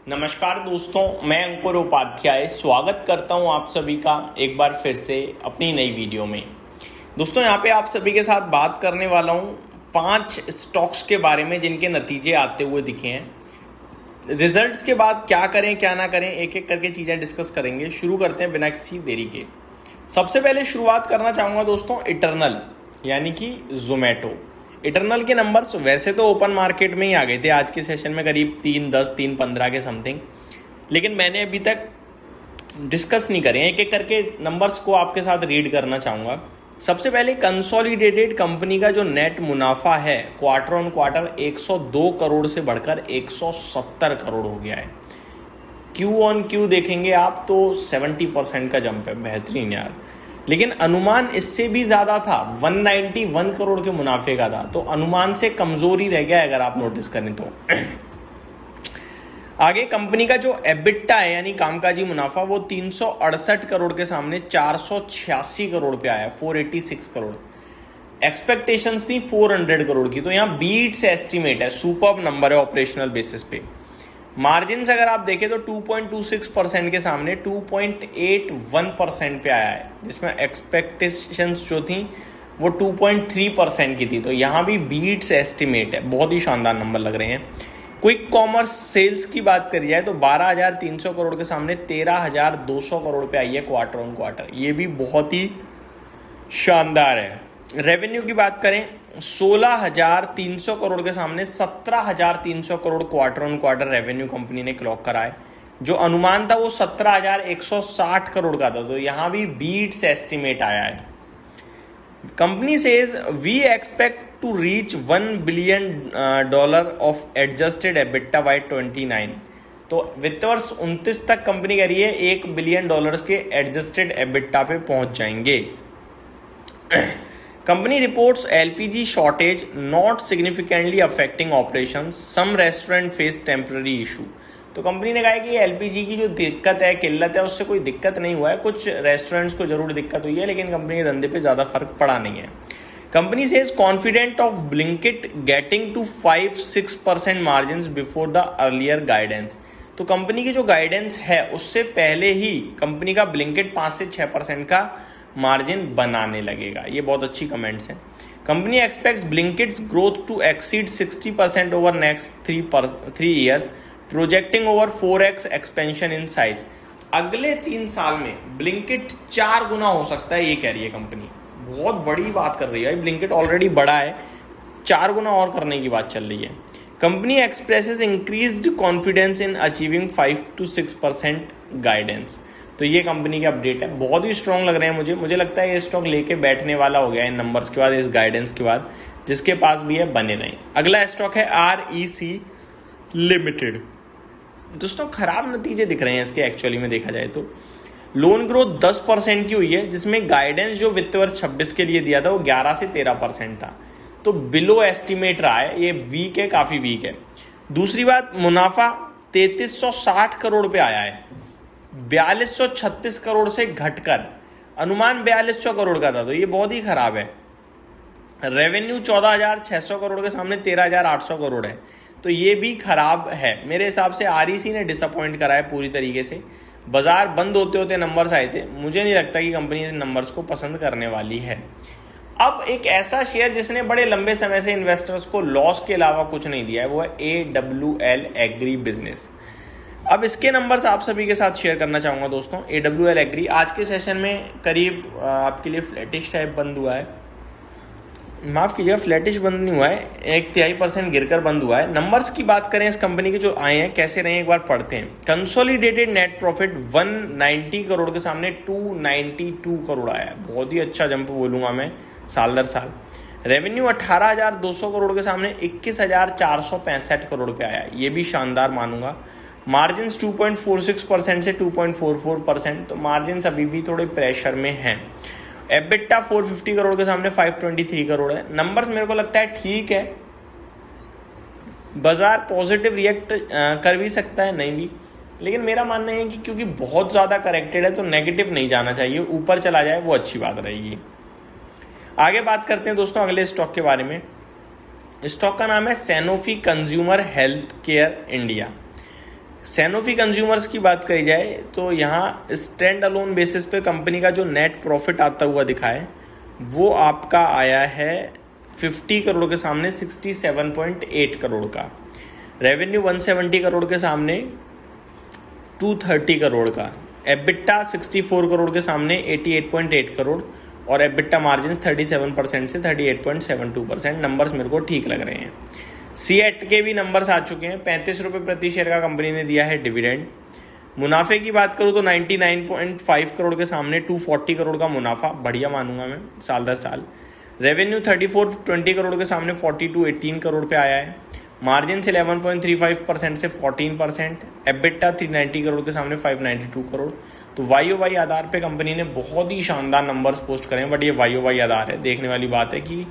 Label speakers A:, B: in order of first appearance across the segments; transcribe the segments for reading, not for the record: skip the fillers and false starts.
A: नमस्कार दोस्तों, मैं अंकुर उपाध्याय स्वागत करता हूं आप सभी का एक बार फिर से अपनी नई वीडियो में। दोस्तों यहाँ पे आप सभी के साथ बात करने वाला हूं 5 स्टॉक्स के बारे में जिनके नतीजे आते हुए दिखे हैं। रिजल्ट्स के बाद क्या करें क्या ना करें, एक एक करके चीज़ें डिस्कस करेंगे। शुरू करते हैं बिना किसी देरी के। सबसे पहले शुरुआत करना चाहूँगा दोस्तों इटर्नल यानी कि जोमेटो। इटर्नल के नंबर्स वैसे तो ओपन मार्केट में ही आ गए थे आज के सेशन में, करीब 3.10 3.15 के समथिंग, लेकिन मैंने अभी तक डिस्कस नहीं करे हैं। एक एक करके नंबर्स को आपके साथ रीड करना चाहूँगा। सबसे पहले कंसोलिडेटेड कंपनी का जो नेट मुनाफा है क्वार्टर ऑन क्वार्टर 102 करोड़ से बढ़कर 170 करोड़ हो गया है। क्यू ऑन क्यू देखेंगे आप तो 70% का जंप है, बेहतरीन यार। लेकिन अनुमान इससे भी ज़्यादा था, 191 करोड़ के मुनाफे का था, तो अनुमान से कमज़ोर ही रह गया अगर आप नोटिस करें तो। आगे कंपनी का जो एबिटा है यानी कामकाजी मुनाफा वो 368 करोड़ के सामने 486 करोड़ पे आया, 486 करोड़। एक्सपेक्टेशंस थी 400 करोड़ की, तो यहाँ बीट्स एस्टिमेट है, सुपर्ब नंबर है ऑपरेशनल बेसिस पे। मार्जिन्स अगर आप देखें तो 2.26% के सामने 2.81% पे आया है, जिसमें एक्सपेक्टेशंस जो थी वो 2.3% की थी, तो यहाँ भी बीट्स एस्टिमेट है। बहुत ही शानदार नंबर लग रहे हैं। क्विक कॉमर्स सेल्स की बात करी जाए तो 12,300 करोड़ के सामने 13,200 करोड़ पे आई है क्वार्टर ऑन क्वार्टर, ये भी बहुत ही शानदार है। रेवेन्यू की बात करें 16,300 करोड़ के सामने 17,300 crore quarter on quarter revenue company ने क्लॉक करा है। जो अनुमान था वो 17,160 करोड़ का था, तो यहाँ भी बीट्स एस्टिमेट आया है। Company says we expect to reach $1 billion of adjusted EBITDA by 29, तो वित्त वर्ष 29 तक कंपनी कह रही है $1 बिलियन के एडजस्टेड एबिटा पे पहुंच जाएंगे। Company reports LPG shortage not significantly affecting operations, some restaurant face temporary issue. तो कंपनी ने कहा है कि एलपीजी की जो दिक्कत है, किल्लत है, उससे कोई दिक्कत नहीं हुआ है। कुछ रेस्टोरेंट्स को जरूर दिक्कत हुई है, लेकिन कंपनी के धंधे पे ज़्यादा फर्क पड़ा नहीं है। Company says confident of Blinkit getting to 5-6% margin before the earlier guidance. तो कंपनी की जो गाइडेंस है उससे पहले ही कंपनी का ब्लिंकिट 5 से 6% का मार्जिन बनाने लगेगा। ये बहुत अच्छी कमेंट्स हैं। Company expects Blinkit's growth to exceed 60% over next 3 years, projecting over 4x expansion in size. अगले 3 साल में ब्लिंकिट 4 गुना हो सकता है, ये कह रही है कंपनी। बहुत बड़ी बात कर रही है। ब्लिंकिट ऑलरेडी बड़ा है, 4 गुना और करने की बात चल रही है। Company expresses increased confidence in achieving 5-6% guidance. तो ये कंपनी की अपडेट है। बहुत ही स्ट्रॉन्ग लग रहे हैं मुझे लगता है ये स्टॉक लेके बैठने वाला हो गया इन नंबर्स के बाद, इस गाइडेंस के बाद। जिसके पास भी है बने रहें। अगला स्टॉक है REC लिमिटेड। दोस्तों खराब नतीजे दिख रहे हैं इसके, एक्चुअली में देखा जाए तो। लोन ग्रोथ 10% की हुई है, जिसमें गाइडेंस जो वित्त वर्ष 26 के लिए दिया था वो 11 से 13% था, तो बिलो एस्टिमेट रहा है। ये वीक है, काफ़ी वीक है। दूसरी बात, मुनाफा 3360 करोड़ पे आया है, 4236 करोड़ से घटकर अनुमान 4200 करोड़ का था, तो ये बहुत ही खराब है। रेवेन्यू 14,600 करोड़ के सामने 13,800 करोड़ है, तो ये भी खराब है। मेरे हिसाब से REC ने डिसअपॉइंट करा है पूरी तरीके से। बाजार बंद होते होते नंबर्स आए थे, मुझे नहीं लगता कि कंपनी इन नंबर्स को पसंद करने वाली है। अब एक ऐसा शेयर जिसने बड़े लंबे समय से इन्वेस्टर्स को लॉस के अलावा कुछ नहीं दिया है, वो है AWL एग्री बिजनेस। अब इसके नंबर्स आप सभी के साथ शेयर करना चाहूँगा दोस्तों। AWL एग्री आज के सेशन में करीब आपके लिए फ्लैटिश टाइप बंद हुआ है, माफ़ कीजिएगा फ्लैटिश बंद नहीं हुआ है, 1/3% गिरकर बंद हुआ है। नंबर्स की बात करें इस कंपनी के जो आए हैं कैसे रहे, एक बार पढ़ते हैं। कंसोलिडेटेड नेट प्रॉफिट 190 करोड़ के सामने 292 करोड़ आया है, बहुत ही अच्छा जंप बोलूँगा मैं साल दर साल। रेवेन्यू 18,200 करोड़ के सामने 21,465 करोड़ पे आया है, ये भी शानदार मानूंगा। मार्जिन 2.46% से 2.44%, तो मार्जिन अभी भी थोड़े प्रेशर में हैं। एबिटा 450 करोड़ के सामने 523 करोड़ है। नंबर्स मेरे को लगता है ठीक है, बाजार पॉजिटिव रिएक्ट कर भी सकता है, नहीं भी, लेकिन मेरा मानना है कि क्योंकि बहुत ज़्यादा करेक्टेड है तो नेगेटिव नहीं जाना चाहिए, ऊपर चला जाए वो अच्छी बात रहेगी। आगे बात करते हैं दोस्तों अगले स्टॉक के बारे में। स्टॉक का नाम है Sanofi consumer health care India. Sanofi consumers की बात करी जाए तो यहाँ स्टैंड अलोन बेसिस पे कंपनी का जो नेट प्रॉफिट आता हुआ दिखा है वो आपका आया है 50 करोड़ के सामने 67.8 करोड़ का। रेवेन्यू 170 करोड़ के सामने 230 करोड़ का। एबिटा 64 करोड़ के सामने 88.8 करोड़ और एबिटा मार्जिन 37% से 38.72%। नंबर्स मेरे को ठीक लग रहे हैं। सीएट के भी नंबर्स आ चुके हैं। 35 रुपये प्रति शेयर का कंपनी ने दिया है डिविडेंड। मुनाफे की बात करूँ तो 99.5 करोड़ के सामने 240 करोड़ का मुनाफा, बढ़िया मानूंगा मैं साल दर साल। रेवेन्यू 3420 करोड़ के सामने 4218 करोड़ पे आया है। मार्जिन 11.35% से 14%। एबिटा 390 करोड़ के सामने 592 करोड़। तो वाई आधार पे कंपनी ने बहुत ही शानदार नंबर्स पोस्ट करे हैं, बट ये वाई आधार है। देखने वाली बात है कि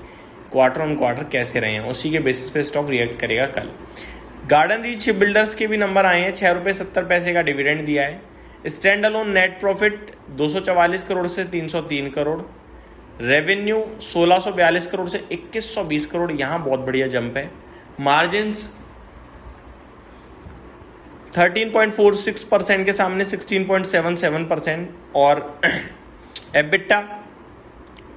A: क्वार्टर ऑन क्वार्टर कैसे रहे हैं, उसी के बेसिस पे स्टॉक रिएक्ट करेगा कल। गार्डन रीच शिप बिल्डर्स के भी नंबर आए हैं। 6 रुपये 70 पैसे का डिविडेंड दिया है। Stand alone net profit 244 crore से 303 करोड़। रेवेन्यू 1642 करोड़ से 2120 करोड़, यहाँ बहुत बढ़िया जंप है। मार्जिन्स 13.46% के सामने 16.77% और एबिटा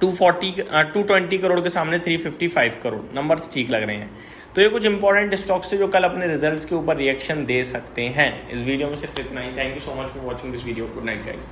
A: 220 करोड़ के सामने 355 करोड़। नंबर्स ठीक लग रहे हैं। तो ये कुछ इंपॉर्टेंट स्टॉक्स थे जो कल अपने रिजल्ट्स के ऊपर रिएक्शन दे सकते हैं। इस वीडियो में सिर्फ इतना ही। Thank you so much for watching this video. Good night guys.